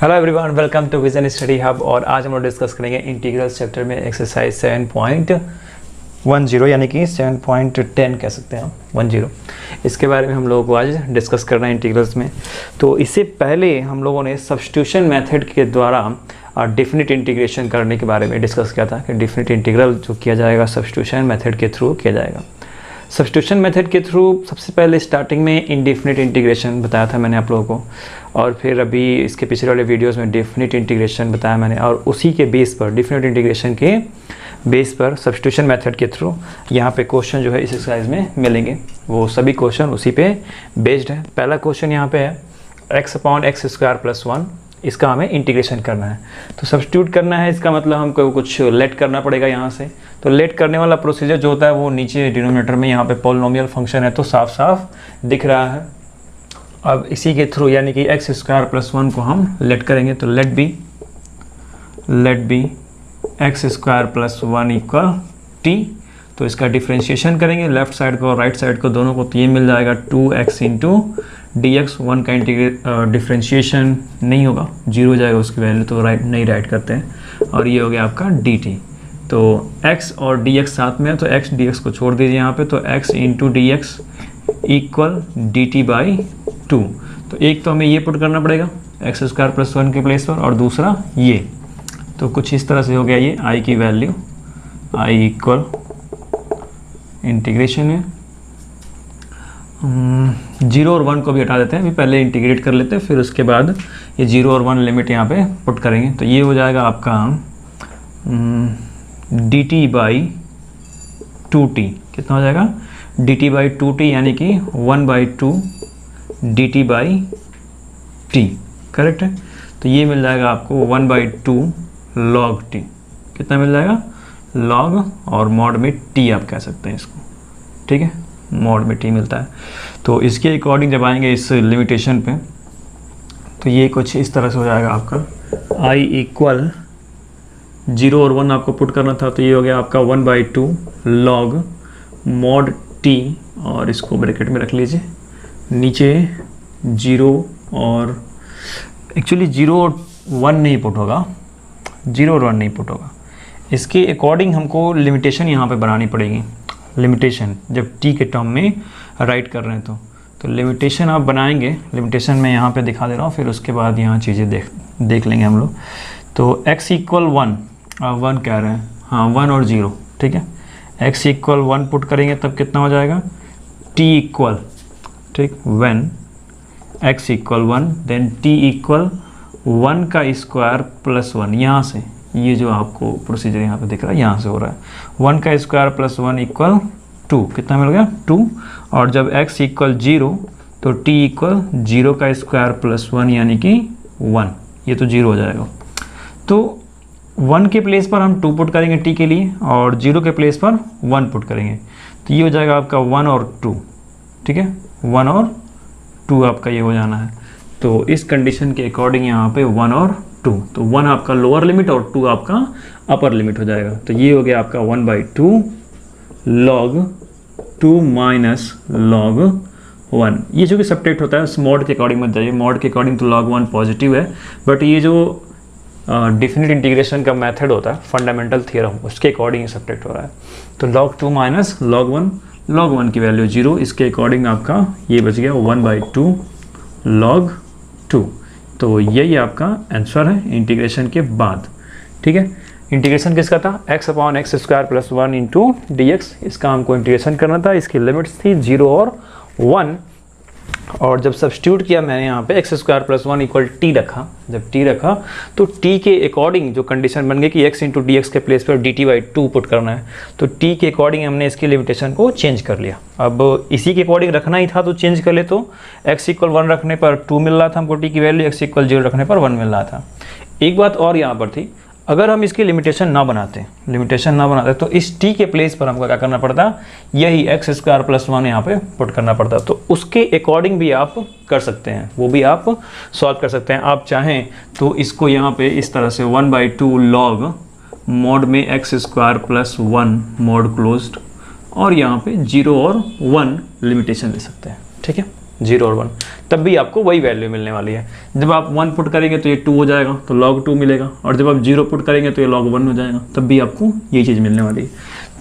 Hello everyone, welcome to vision study hub. और आज हम लोग डिस्कस करेंगे इंटीग्रल्स चैप्टर में एक्सरसाइज 7.10 यानी कि 7.10 कह सकते हैं हम 10। इसके बारे में हम लोगों को आज डिस्कस करना है इंटीग्रल्स में। तो इससे पहले हम लोगों ने सब्स्टिट्यूशन मेथड के द्वारा डेफिनिट इंटीग्रेशन करने के बारे में डिस्कस किया था कि डेफिनिट इंटीग्रल जो किया जाएगा सब्स्टिट्यूशन मेथड के थ्रू किया जाएगा। सब्स्टिट्यूशन मेथड के थ्रू सबसे पहले स्टार्टिंग में इनडेफिनिट इंटीग्रेशन बताया था मैंने आप लोगों को, और फिर अभी इसके पिछले वाले वीडियोस में डेफिनिट इंटीग्रेशन बताया मैंने, और उसी के बेस पर डेफिनिट इंटीग्रेशन के बेस पर सब्स्टिट्यूशन मेथड के थ्रू यहाँ पे क्वेश्चन जो है इस एक्सरसाइज में मिलेंगे। वो सभी क्वेश्चन उसी पे बेस्ड है। पहला क्वेश्चन यहाँ पे है x/x² + 1, इसका हमें इंटीग्रेशन करना है। तो सब्स्टिट्यूट करना है, इसका मतलब हमको कुछ लेट करना पड़ेगा यहाँ से। तो लेट करने वाला प्रोसीजर जो होता है वो नीचे डिनोमिनेटर में यहाँ पे पॉलिनोमियल फंक्शन है तो साफ साफ दिख रहा है। अब इसी के थ्रू यानी कि x² + 1 को हम लेट करेंगे। तो लेट बी x² + 1 = t। तो इसका डिफ्रेंशिएशन करेंगे लेफ्ट साइड को और राइट साइड को, दोनों को। तो ये मिल जाएगा 2x × dx। 1 का डिफ्रेंशिएशन नहीं होगा, 0 हो जाएगा उसकी वैल्यू, तो नहीं राइट करते हैं। और ये हो गया आपका dt। तो x और dx साथ में है तो x dx को छोड़ दीजिए यहाँ पे। तो x × dx = dt/2। तो एक तो हमें ये पुट करना पड़ेगा x² + 1 के प्लेस पर, और दूसरा ये। तो कुछ इस तरह से हो गया ये i की वैल्यू, i = इंटीग्रेशन है 0 और 1 को भी हटा देते हैं। अभी पहले इंटीग्रेट कर लेते हैं, फिर उसके बाद ये 0 और 1 लिमिट यहाँ पे पुट करेंगे। तो ये हो जाएगा आपका dt/2t। कितना हो जाएगा? dt/2t यानी कि 1/2 dt/t। करेक्ट है। तो ये मिल जाएगा आपको 1/2 log t। कितना मिल जाएगा? log और मॉड में t आप कह सकते हैं इसको, ठीक है, मॉड में t मिलता है। तो इसके अकॉर्डिंग जब आएंगे इस लिमिटेशन पे तो ये कुछ इस तरह से हो जाएगा आपका i = 0 और 1 आपको पुट करना था। तो ये हो गया आपका 1/2 log mod t, और इसको ब्रैकेट में रख लीजिए। नीचे 0 और एक्चुअली 0 और 1 नहीं पुट होगा, 0 और 1 नहीं पुट होगा। इसके अकॉर्डिंग हमको लिमिटेशन यहाँ पे बनानी पड़ेगी। लिमिटेशन जब t के टर्म में राइट कर रहे हैं तो लिमिटेशन आप बनाएंगे। लिमिटेशन मैं यहाँ पे दिखा दे रहा हूँ, फिर उसके बाद यहाँ चीज़ें देख लेंगे हम लोग। तो x = 1, 1 कह रहे हैं, हाँ 1 और 0, ठीक है। x = 1 पुट करेंगे तब कितना हो जाएगा? t = ठीक, when x = 1 देन t = 1 का स्क्वायर + 1। यहाँ से ये जो आपको प्रोसीजर यहाँ पे दिख रहा है यहाँ से हो रहा है। 1 का स्क्वायर + 1 = 2। कितना मिल गया? 2। और जब x = 0 तो t = 0 का स्क्वायर + 1 यानी कि 1। ये तो 0 हो जाएगा। तो 1 के प्लेस पर हम 2 पुट करेंगे t के लिए, और 0 के प्लेस पर 1 पुट करेंगे। तो ये हो जाएगा आपका 1 और 2, ठीक है, 1 और 2 आपका ये हो जाना है। तो इस कंडीशन के अकॉर्डिंग यहाँ पे 1 और 2, तो 1 आपका लोअर लिमिट और 2 आपका अपर लिमिट हो जाएगा। तो ये हो गया आपका 1/2 log 2 - log 1। ये जो कि सब्ट्रैक्ट होता है उस मॉड के अकॉर्डिंग मत जाइए, मॉड के अकॉर्डिंग तो log 1 पॉजिटिव है, बट ये जो डेफिनिट इंटीग्रेशन का मेथड होता है फंडामेंटल थ्योरम, उसके अकॉर्डिंग सब्ट्रैक्ट हो रहा है। तो log 2 - log 1 की वैल्यू 0, इसके अकॉर्डिंग आपका ये बच गया 1/2 log 2। तो यही आपका आंसर है इंटीग्रेशन के बाद, ठीक है। इंटीग्रेशन किसका था? x/x² + 1 × dx। इसका हमको इंटीग्रेशन करना था। इसकी लिमिट्स थी 0 और 1, और जब सब्स्टिट्यूट किया मैंने यहाँ पे x² + 1 = t रखा। जब t रखा तो t के अकॉर्डिंग जो कंडीशन बन गई कि x × dx के प्लेस पर dt/2 पुट करना है। तो t के अकॉर्डिंग हमने इसकी लिमिटेशन को चेंज कर लिया। अब इसी के अकॉर्डिंग रखना ही था तो चेंज कर ले। तो x = 1 रखने पर 2 मिल रहा था हमको t की वैल्यू, x = 0 रखने पर 1 मिल रहा था। एक बात और यहाँ पर थी, अगर हम इसकी लिमिटेशन ना बनाते तो इस t के प्लेस पर हमको क्या करना पड़ता? यही x² + 1 यहाँ पे पुट करना पड़ता। तो उसके अकॉर्डिंग भी आप कर सकते हैं, वो भी आप सॉल्व कर सकते हैं। आप चाहें तो इसको यहाँ पे इस तरह से 1/2 log mod में x² + 1 mod क्लोज्ड, और यहाँ पे 0 और 1 लिमिटेशन ले सकते हैं, ठीक है, 0 और 1। तब भी आपको वही वैल्यू मिलने वाली है। जब आप 1 पुट करेंगे तो ये 2 हो जाएगा, तो log 2 मिलेगा, और जब आप 0 पुट करेंगे तो ये log 1 हो जाएगा, तब भी आपको ये चीज़ मिलने वाली है।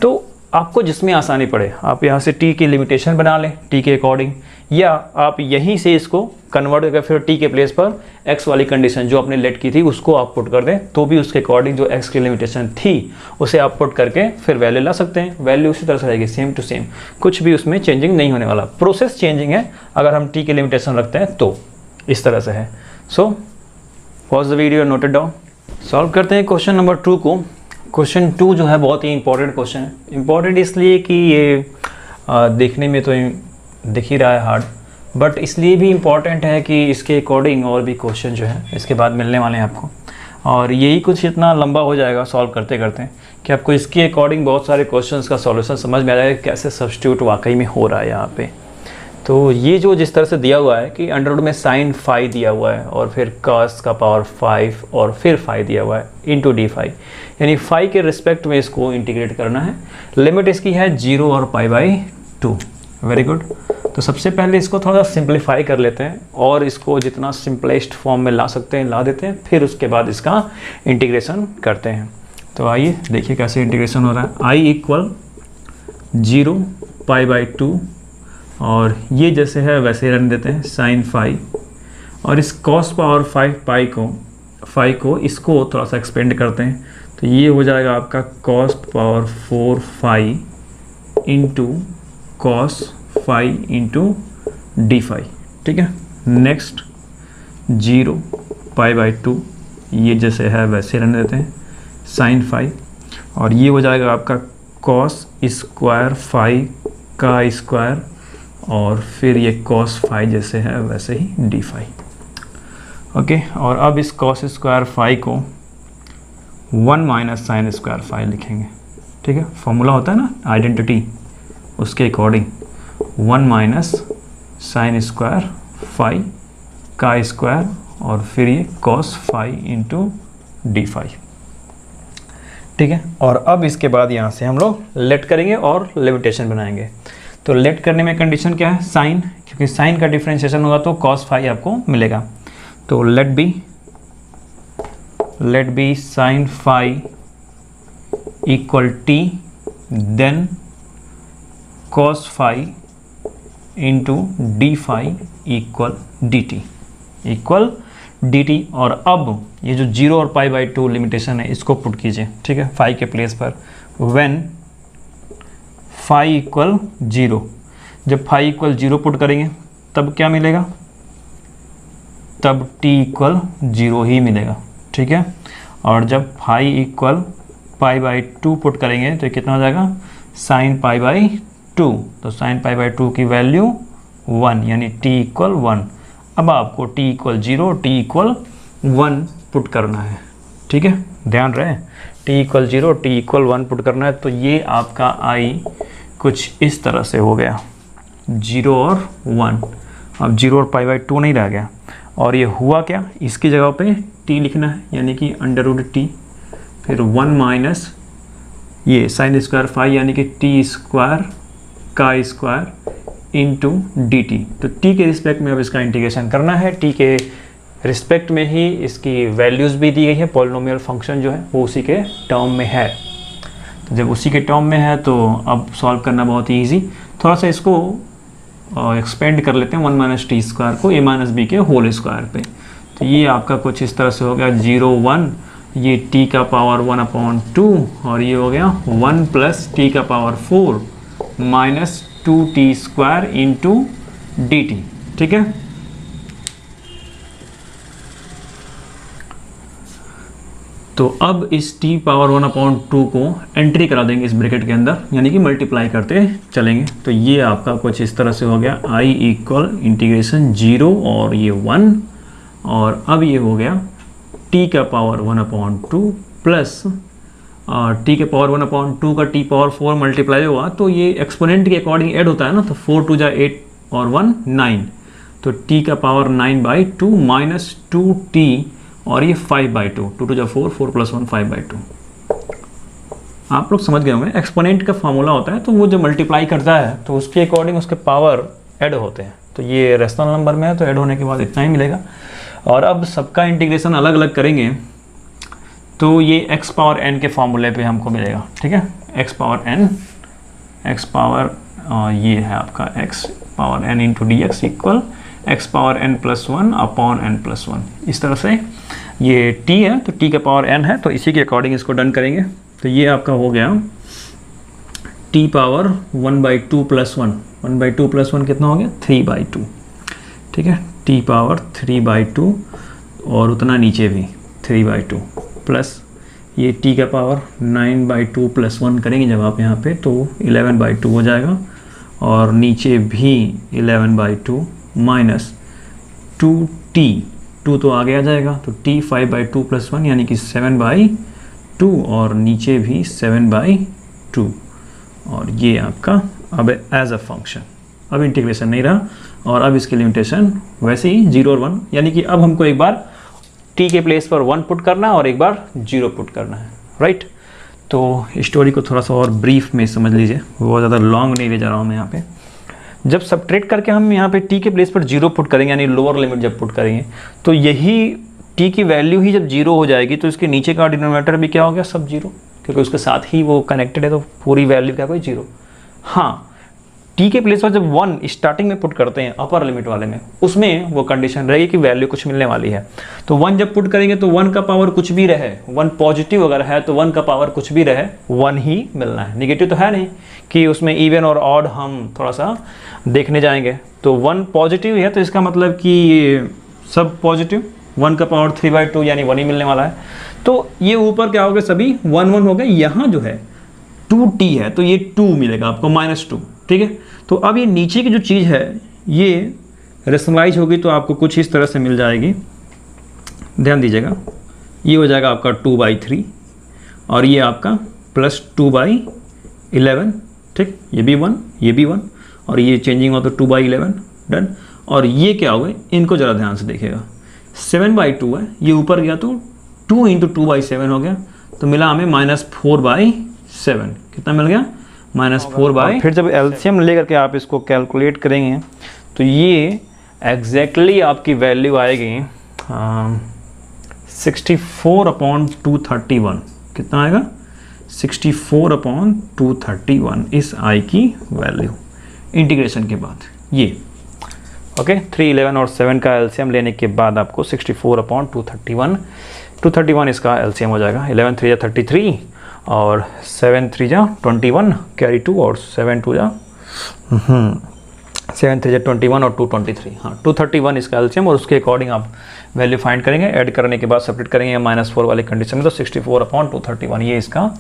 तो आपको जिसमें आसानी पड़े आप यहाँ से t की लिमिटेशन बना लें t के अकॉर्डिंग, या आप यहीं से इसको कन्वर्ट करके फिर t के प्लेस पर x वाली कंडीशन जो आपने लेट की थी उसको आप पुट कर दें, तो भी उसके अकॉर्डिंग जो x की लिमिटेशन थी उसे आप पुट करके फिर वैल्यू ला सकते हैं। वैल्यू उसी तरह से रहेगी, सेम टू सेम, कुछ भी उसमें चेंजिंग नहीं होने वाला। प्रोसेस चेंजिंग है अगर हम t की लिमिटेशन रखते हैं तो इस तरह से है। So pause the video, note it down. Solve करते हैं क्वेश्चन नंबर 2 को। क्वेश्चन 2 जो है बहुत ही इंपॉर्टेंट क्वेश्चन है। इंपॉर्टेंट इसलिए कि ये देखने में तो दिख ही रहा है हार्ड, बट इसलिए भी इम्पॉर्टेंट है कि इसके अकॉर्डिंग और भी क्वेश्चन जो है इसके बाद मिलने वाले हैं आपको, और यही कुछ इतना लंबा हो जाएगा सॉल्व करते करते कि आपको इसके अकॉर्डिंग बहुत सारे क्वेश्चंस का सॉल्यूशन समझ में आ जाएगा कैसे सब्स्टिट्यूट वाकई में हो रहा है यहाँ पे। तो ये जो जिस तरह से दिया हुआ है कि अंडर रूट में sin phi दिया हुआ है और फिर cos का पावर 5 और फिर phi दिया हुआ है इंटू डी फाई, यानी phi के रिस्पेक्ट में इसको इंटीग्रेट करना है। लिमिट इसकी है 0 और π/2। Very good. तो सबसे पहले इसको थोड़ा सिंप्लीफाई कर लेते हैं और इसको जितना सिंपलेस्ट फॉर्म में ला सकते हैं ला देते हैं, फिर उसके बाद इसका इंटीग्रेशन करते हैं। तो आइए देखिए कैसे इंटीग्रेशन हो रहा है। i इक्वल 0 π/2 और ये जैसे है वैसे ही रहने देते हैं sin phi, और इस cos पावर 5 को इसको थोड़ा सा एक्सपेंड करते हैं, तो ये हो जाएगा आपका cos power 4 phi into cos phi into D phi. ठीक है, नेक्स्ट 0 π/2 ये जैसे है वैसे रहने देते हैं sin phi, और ये हो जाएगा आपका cos स्क्वायर phi का स्क्वायर और फिर ये cos phi जैसे है वैसे ही डी फाई। ओके, और अब इस cos स्क्वायर phi को 1 माइनस साइन स्क्वायर phi लिखेंगे। ठीक है, फॉर्मूला होता है ना आइडेंटिटी, उसके according 1 minus sine square phi का स्क्वायर और फिर ये cos phi into D phi. ठीक है, और अब इसके बाद यहाँ से हम लोग लेट करेंगे और लिमिटेशन बनाएंगे। तो लेट करने में कंडीशन क्या है, साइन, क्योंकि साइन का डिफरेंशिएशन होगा तो cos phi आपको मिलेगा। तो let be sine phi equal t, then cos phi into D phi equal D T. और अब ये जो 0 और π/2 लिमिटेशन है इसको पुट कीजिए। ठीक है, phi के प्लेस पर व्हेन phi इक्वल 0, जब phi इक्वल 0 पुट करेंगे तब क्या मिलेगा, तब t इक्वल 0 ही मिलेगा। ठीक है, और जब phi इक्वल π/2 पुट करेंगे तो कितना हो जाएगा, sin π/2, तो sin π/2 की वैल्यू 1 यानी t इक्वल 1। अब आपको t equal 0 t equal 1 put करना है। ठीक है, ध्यान रहे, t equal 0 t equal 1 put करना है। तो ये आपका i कुछ इस तरह से हो गया, 0 और 1। अब 0 और π/2 नहीं रह गया, और ये हुआ क्या, इसकी जगह पे t लिखना है यानी कि अंडर रूट t, फिर 1 माइनस ये साइन स्क्वायर phi यानी कि t स्क्वायर का स्क्वायर इंटू डी टी। तो t के रिस्पेक्ट में अब इसका इंटीग्रेशन करना है। t के रिस्पेक्ट में ही इसकी वैल्यूज़ भी दी गई है, पॉलिनोमियल फंक्शन जो है वो उसी के टर्म में है। तो जब उसी के टर्म में है तो अब सॉल्व करना बहुत ही ईजी। थोड़ा सा इसको एक्सपेंड कर लेते हैं 1 माइनस टी स्क्वायर को a माइनस बी के होल स्क्वायर पे। तो ये आपका कुछ इस तरह से हो गया 0 1, ये t का पावर 1/2, और ये हो गया 1 प्लस t का power 4 minus 2t square into D T. ठीक है, तो अब इस t पावर 1/2 को एंट्री करा देंगे इस ब्रैकेट के अंदर, यानी कि मल्टीप्लाई करते चलेंगे। तो ये आपका कुछ इस तरह से हो गया i इक्वल इंटीग्रेशन 0 और ये 1, और अब ये हो गया t का पावर 1/2 प्लस t के पावर 1/2 का t पावर 4 मल्टीप्लाई हुआ, तो ये एक्सपोनेंट के अकॉर्डिंग ऐड होता है ना, तो 4 2 जा 8 और 1 9, तो t का पावर 9/2 माइनस 2t और ये 5/2, 2 2 जा 4, 4 + 1 5/2। आप लोग समझ गए होंगे एक्सपोनेंट का फार्मूला होता है, तो वो जो मल्टीप्लाई करता है तो उसके अकॉर्डिंग उसके पावर ऐड होते हैं। तो ये रेशनल नंबर में है तो ऐड होने के बाद इतना ही मिलेगा। और अब सबका इंटीग्रेशन अलग अलग करेंगे तो ये x पावर n के फॉर्मूले पे हमको मिलेगा, ठीक है। x power n, x power ये है आपका x power n into D x equal x power n plus 1 upon n plus 1। इस तरह से ये t है तो t का पावर n है, तो इसी के अकॉर्डिंग इसको डन करेंगे। तो ये आपका हो गया t पावर 1/2 प्लस 1, 1/2 प्लस 1 कितना हो गया 3/2, ठीक है। t पावर 3/2 और उतना नीचे भी 3/2 प्लस ये t का पावर 9/2 प्लस 1 करेंगे जब आप यहाँ पे तो 11/2 हो जाएगा, और नीचे भी 11/2 माइनस 2t, 2 तो आगे आ जाएगा तो t 5/2 प्लस 1 यानी कि 7/2 और नीचे भी 7/2, और ये आपका अब एज अ फंक्शन, अब इंटीग्रेशन नहीं रहा और अब इसकी लिमिटेशन वैसे ही 0 और 1, यानी कि अब हमको एक बार t के प्लेस पर 1 पुट करना है और एक बार 0 पुट करना है, राइट। तो स्टोरी को थोड़ा सा और ब्रीफ में समझ लीजिए, बहुत ज़्यादा लॉन्ग नहीं ले जा रहा हूँ मैं यहाँ पे। जब सब्ट्रैक्ट करके हम यहाँ पे t के प्लेस पर 0 पुट करेंगे यानी लोअर लिमिट जब पुट करेंगे तो यही t की वैल्यू ही जब 0 हो जाएगी तो इसके नीचे का डिनोमिनेटर भी क्या हो गया सब 0, क्योंकि उसके साथ ही वो कनेक्टेड है तो पूरी वैल्यू क्या कोई 0। हाँ, t के प्लेस पर जब 1 स्टार्टिंग में पुट करते हैं अपर लिमिट वाले में, उसमें वो कंडीशन रहेगी कि वैल्यू कुछ मिलने वाली है। तो 1 जब पुट करेंगे तो 1 का पावर कुछ भी रहे, 1 पॉजिटिव अगर है तो 1 का पावर कुछ भी रहे 1 ही मिलना है। नेगेटिव तो है नहीं कि उसमें इवन और ऑड हम थोड़ा सा देखने जाएंगे। तो 1 पॉजिटिव है तो इसका मतलब कि सब पॉजिटिव, 1 का पावर 3/2 यानी 1 ही मिलने वाला है। तो ये ऊपर क्या हो गए सभी 1 1 हो गए, यहाँ जो है 2t है तो ये 2 मिलेगा आपको -2, ठीक है। तो अब ये नीचे की जो चीज़ है ये रेशनलाइज होगी तो आपको कुछ इस तरह से मिल जाएगी, ध्यान दीजिएगा। ये हो जाएगा आपका 2/3 और ये आपका प्लस 2/11, ठीक। ये भी 1, ये भी 1 और ये चेंजिंग हो तो 2/11, डन। और ये क्या हो गए, इनको ज़रा ध्यान से देखिएगा, 7/2 है, ये ऊपर गया तो 2 × 2/7 हो गया, तो मिला हमें -4/7। कितना मिल गया -4/। फिर जब एलसीएम लेकर के आप इसको कैलकुलेट करेंगे तो ये एग्जैक्टली आपकी वैल्यू आएगी 64/231। कितना आएगा 64/231 इस आई की वैल्यू इंटीग्रेशन के बाद। ये ओके 3, 11 और 7 का एलसीएम लेने के बाद आपको 64/231, 231 इसका एलसीएम हो जाएगा। 11 3 33 और 7 3 21 कैरी 2 और 7 2 7 3 21 और 2 23, हाँ 231 इसका एलसीएम, और उसके अकॉर्डिंग आप वैल्यू फाइंड करेंगे। ऐड करने के बाद सब्ट्रैक्ट करेंगे -4 वाले कंडीशन में तो 64/231 ये इसका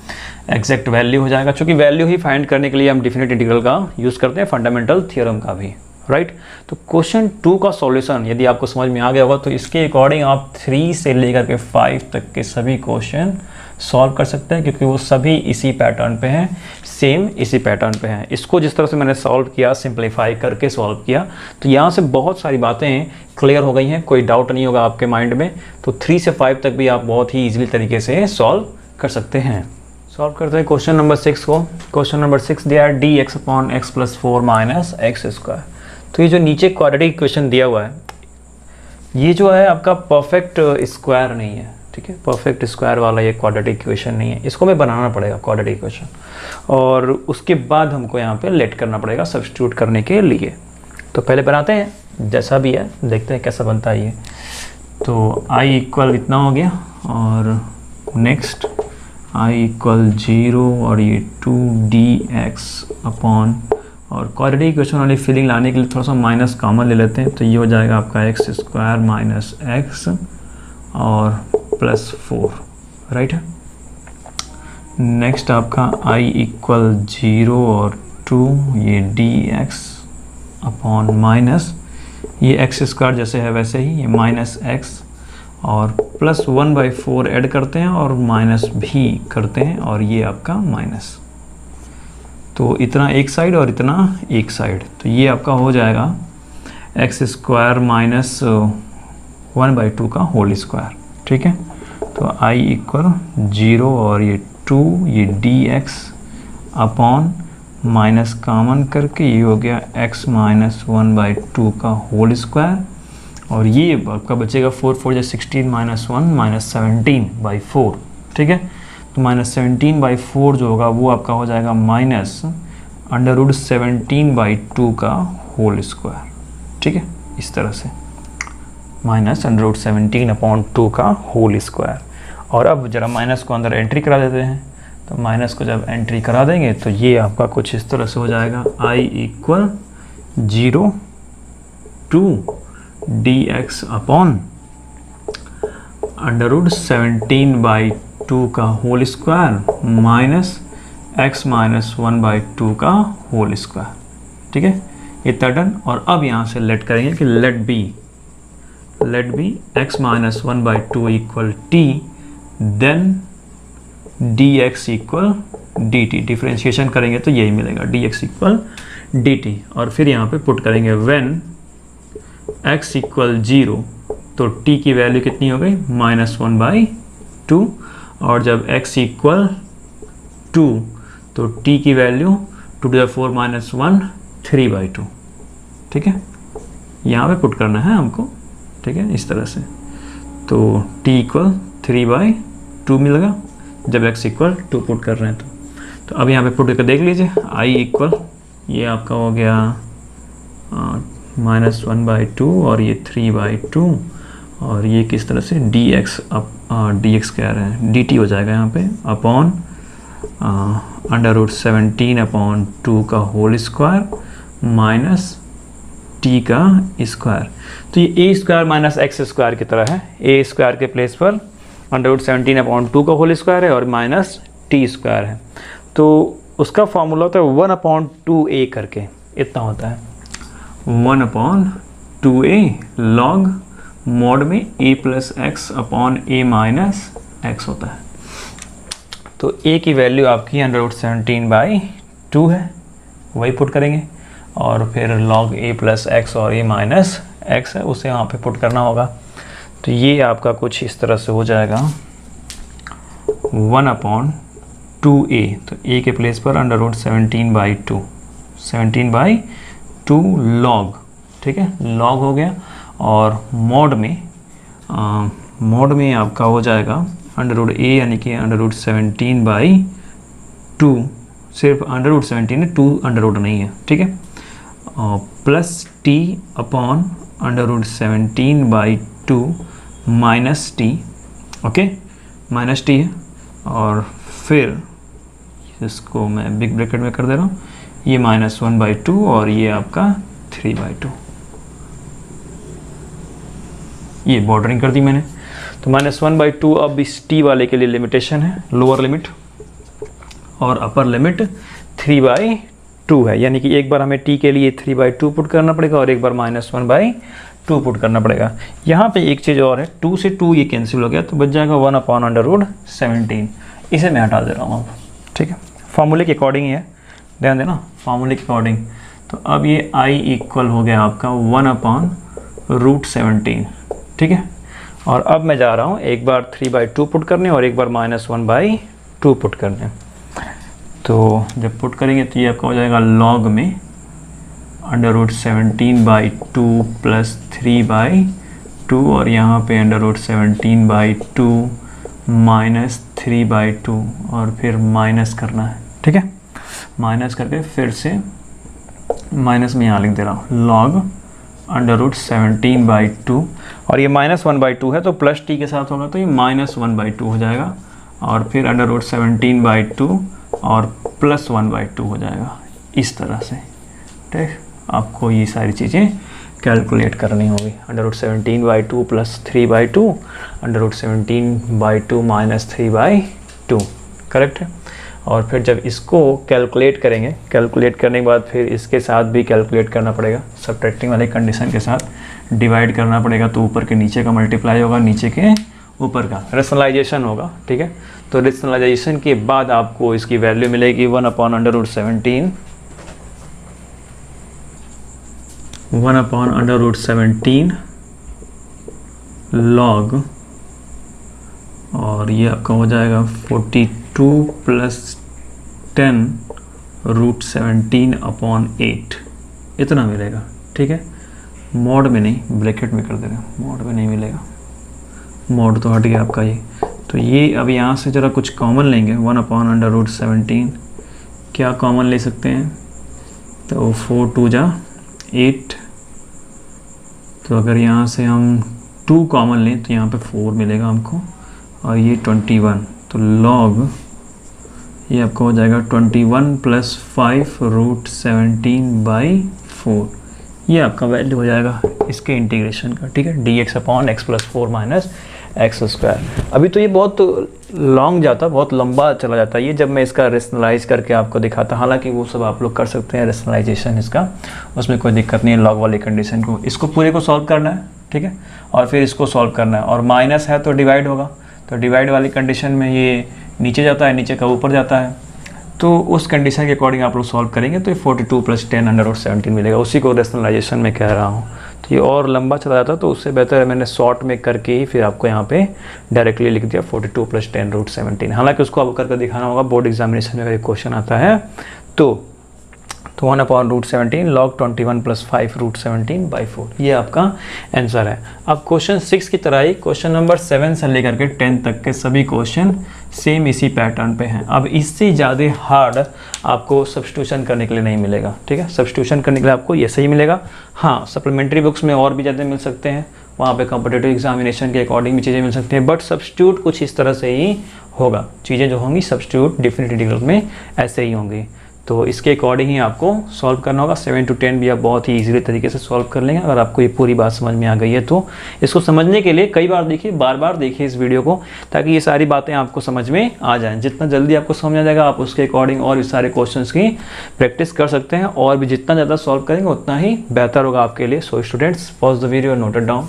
एग्जैक्ट वैल्यू हो जाएगा। चूँकि वैल्यू ही फाइंड करने के लिए हम डिफिनिट इंटीग्रल का यूज़ करते हैं, फंडामेंटल थ्योरम का भी, राइट। तो क्वेश्चन 2 का सॉल्यूशन यदि आपको समझ में आ गया होगा तो इसके अकॉर्डिंग आप 3 से लेकर के 5 तक के सभी क्वेश्चन सॉल्व कर सकते हैं, क्योंकि वो सभी इसी पैटर्न पे हैं, सेम इसी पैटर्न पे हैं। इसको जिस तरह से मैंने सॉल्व किया, सिंप्लीफाई करके सॉल्व किया, तो यहाँ से बहुत सारी बातें क्लियर हो गई हैं, कोई डाउट नहीं होगा आपके माइंड में। तो 3 से 5 तक भी आप बहुत ही ईजिली तरीके से सॉल्व कर सकते हैं। सॉल्व करते हैं क्वेश्चन नंबर 6 को। क्वेश्चन नंबर 6 दिया है dx/x + 4 - x²। तो ये जो नीचे क्वाड्रेटिक इक्वेशन दिया हुआ है, ये जो है आपका परफेक्ट स्क्वायर नहीं है, ठीक है। परफेक्ट स्क्वायर वाला ये क्वाड्रेटिक इक्वेशन नहीं है, इसको हमें बनाना पड़ेगा क्वाड्रेटिक इक्वेशन, और उसके बाद हमको यहाँ पे लेट करना पड़ेगा सब्स्टिट्यूट करने के लिए। तो पहले बनाते हैं, जैसा भी है देखते हैं कैसा बनता है ये। तो i इक्वल इतना हो गया, और नेक्स्ट i इक्वल 0 और ये 2dx/, और क्वाड्रेटिक इक्वेशन वाली फीलिंग लाने के लिए थोड़ा सा माइनस कॉमन ले लेते हैं, तो ये हो जाएगा आपका x² - x और +4, राइट है। नेक्स्ट आपका i इक्वल 0 और 2, ये dx/, ये x² जैसे है वैसे ही ये -x और +1/4 ऐड करते हैं और माइनस भी करते हैं, और ये आपका माइनस। तो इतना एक साइड और इतना एक साइड, तो ये आपका हो जाएगा x² - 1/2 का होल स्क्वायर, ठीक है। तो i इक्वल 0 और ये 2, ये dx/, माइनस कॉमन करके ये हो गया x माइनस 1/2 का होल स्क्वायर, और ये आपका बचेगा 4 4 जा 16 माइनस 1 माइनस 17/4। ठीक है, तो माइनस 17/4 जो होगा वो आपका हो जाएगा माइनस √17/2 का होल स्क्वायर। ठीक है, इस तरह से माइनस √17/2 का होल स्क्वायर। और अब जरा माइनस को अंदर एंट्री करा देते हैं, तो माइनस को जब एंट्री करा देंगे तो ये आपका कुछ इस तरह से हो जाएगा I = 0 to dx अपॉन √17/2 का whole square minus x minus 1/2 का होल स्क्वायर। ठीक है, इतना डन। और अब यहाँ से लेट करेंगे कि let be x minus 1/2 equal t, then dx equal dt। Differentiation करेंगे तो यही मिलेगा, dx इक्वल dt। और फिर यहाँ पे पुट करेंगे व्हेन x इक्वल 0, तो t की वैल्यू कितनी हो गई -1/2, और जब x इक्वल 2 तो t की वैल्यू 2⁴ - 1 3/2। ठीक है, यहाँ पे पुट करना है हमको। ठीक है, इस तरह से, तो t इक्वल 3/2 मिलेगा जब x इक्वल 2 पुट कर रहे हैं। तो अब यहाँ पे पुट करके देख लीजिए, I इक्वल ये आपका हो गया -1/2 और ये 3/2, और ये किस तरह से dx dx कह रहे हैं dt हो जाएगा यहाँ पे अपॉन √17/2 का होल स्क्वायर माइनस t का स्क्वायर। तो ये a square minus x square की तरह है, a स्क्वायर के प्लेस पर √17/2 का होल स्क्वायर है और माइनस t स्क्वायर है। तो उसका फॉर्मूला होता है 1/2a करके, इतना होता है 1/2a log मॉड में a plus x upon a minus x होता है। तो a की वैल्यू आपकी √17/2 है, वही पुट करेंगे, और फिर log a प्लस x और a माइनस x है उसे वहाँ पे पुट करना होगा। तो ये आपका कुछ इस तरह से हो जाएगा 1/2a, तो a के प्लेस पर √17/2 log। ठीक है, log हो गया, और मॉड में आपका हो जाएगा √a यानी कि √17/2, सिर्फ √17 है, 2 अंडर नहीं है। ठीक है, plus t upon √17/2 minus t, okay minus t है, और फिर इसको मैं बिग ब्रैकेट में कर दे रहा हूँ, ये -1/2 और ये आपका 3/2, ये बॉर्डरिंग कर दी मैंने। तो -1/2 अब इस t वाले के लिए लिमिटेशन है, लोअर लिमिट और अपर लिमिट 3/2 है, यानी कि एक बार हमें t के लिए 3/2 पुट करना पड़ेगा और एक बार -1/2 पुट करना पड़ेगा। यहाँ पे एक चीज़ और है, 2 से 2 ये कैंसिल हो गया तो बच जाएगा 1/√17, इसे मैं हटा दे रहा हूँ अब। ठीक है, फार्मूले के अकॉर्डिंग ही है, ध्यान देना फार्मूले के अकॉर्डिंग। तो अब ये I इक्वल हो गया आपका 1/√17। ठीक है, और अब मैं जा रहा हूँ एक बार 3/2 पुट करने और एक बार -1/2 पुट करने। तो जब पुट करेंगे तो ये आपका हो जाएगा लॉग में √17/2 प्लस 3/2, और यहाँ पे √17/2 माइनस 3/2, और फिर माइनस करना है। ठीक है, माइनस करके फिर से माइनस में यहाँ लिख दे रहा हूँ लॉग √17/2, और ये -1/2 है तो प्लस t के साथ होगा तो ये -1/2 हो जाएगा, और फिर √17/2 और प्लस 1/2 हो जाएगा, इस तरह से। ठीक, आपको ये सारी चीज़ें कैलकुलेट करनी होगी। √17/2 प्लस 3/2, √17/2 माइनस 3/2, करेक्ट है। और फिर जब इसको कैलकुलेट करेंगे, कैलकुलेट करने के बाद फिर इसके साथ भी कैलकुलेट करना पड़ेगा, सब्ट्रैक्टिंग वाले कंडीशन के साथ डिवाइड करना पड़ेगा, तो ऊपर के नीचे का मल्टीप्लाई होगा, नीचे के ऊपर का रेशनलाइजेशन होगा। ठीक है, तो रेशनलाइजेशन के बाद आपको इसकी वैल्यू मिलेगी 1/√17 log, और ये आपका हो जाएगा 42 + 10 √17/8 इतना मिलेगा। ठीक है, मॉड में नहीं, ब्रैकेट में कर दे रहे हैं, मॉड में नहीं मिलेगा, मॉड तो हट गया आपका ये। तो ये अब यहाँ से ज़रा कुछ कॉमन लेंगे, 1/√17 क्या कॉमन ले सकते हैं, तो 4 2 जा 8, तो अगर यहाँ से हम 2 कॉमन लें तो यहाँ पे 4 मिलेगा हमको, और ये 21, तो लॉग ये आपका हो जाएगा 21 + 5√17/4, ये आपका वैल्यू हो जाएगा इसके इंटीग्रेशन का। ठीक है, dx/x + 4 - x²। अभी तो ये बहुत लॉन्ग जाता, बहुत लंबा चला जाता है ये, जब मैं इसका रेशनलाइज करके आपको दिखाता। हालांकि वो सब आप लोग कर सकते हैं रेशनलाइजेशन इसका, उसमें कोई दिक्कत नहीं है। लॉग वाली कंडीशन को, इसको पूरे को सॉल्व करना है, ठीक है, और फिर इसको सॉल्व करना है, और माइनस है तो डिवाइड होगा, तो डिवाइड वाली कंडीशन में ये नीचे जाता है, नीचे का ऊपर जाता है, तो उस कंडीशन के अकॉर्डिंग आप लोग सॉल्व करेंगे तो ये 42 + 10√17 मिलेगा। उसी को रेशनलाइजेशन में कह रहा हूँ। तो ये और लंबा चला जाता, तो उससे बेहतर है मैंने शॉर्ट में करके ही फिर आपको यहाँ पे डायरेक्टली लिख दिया 42 + 10√17। हालांकि उसको आपको करके दिखाना होगा, बोर्ड एग्जामिनेशन में अगर क्वेश्चन आता है तो 1/√17 log 21 + 5√17/4, ये आपका आंसर है। अब क्वेश्चन 6 की तरह ही क्वेश्चन नंबर 7 से लेकर के 10 तक के सभी क्वेश्चन सेम इसी पैटर्न पे हैं। अब इससे ज़्यादा हार्ड आपको सब्स्टिट्यूशन करने के लिए नहीं मिलेगा। ठीक है, सब्स्टिट्यूशन करने के लिए आपको ये सही मिलेगा। हाँ, सप्लीमेंट्री बुक्स में और भी ज़्यादा मिल सकते हैं, वहाँ पे कॉम्पिटिटिव एग्जामिनेशन के अकॉर्डिंग भी चीज़ें मिल सकती हैं, बट सब्स्टिट्यूट कुछ इस तरह से ही होगा। चीज़ें जो होंगी सब्स्टिट्यूट डेफिनेट इंटीग्रल में ऐसे ही होंगी, तो इसके अकॉर्डिंग ही आपको सॉल्व करना होगा। 7 to 10 भी आप बहुत ही इजीली तरीके से सॉल्व कर लेंगे अगर आपको ये पूरी बात समझ में आ गई है। तो इसको समझने के लिए कई बार देखिए, बार बार देखिए इस वीडियो को, ताकि ये सारी बातें आपको समझ में आ जाएं। जितना जल्दी आपको समझ आ जाएगा, आप उसके अकॉर्डिंग और इस सारे क्वेश्चंस की प्रैक्टिस कर सकते हैं, और भी जितना ज़्यादा सॉल्व करेंगे उतना ही बेहतर होगा आपके लिए। So students, pause the video और नोट इट डाउन।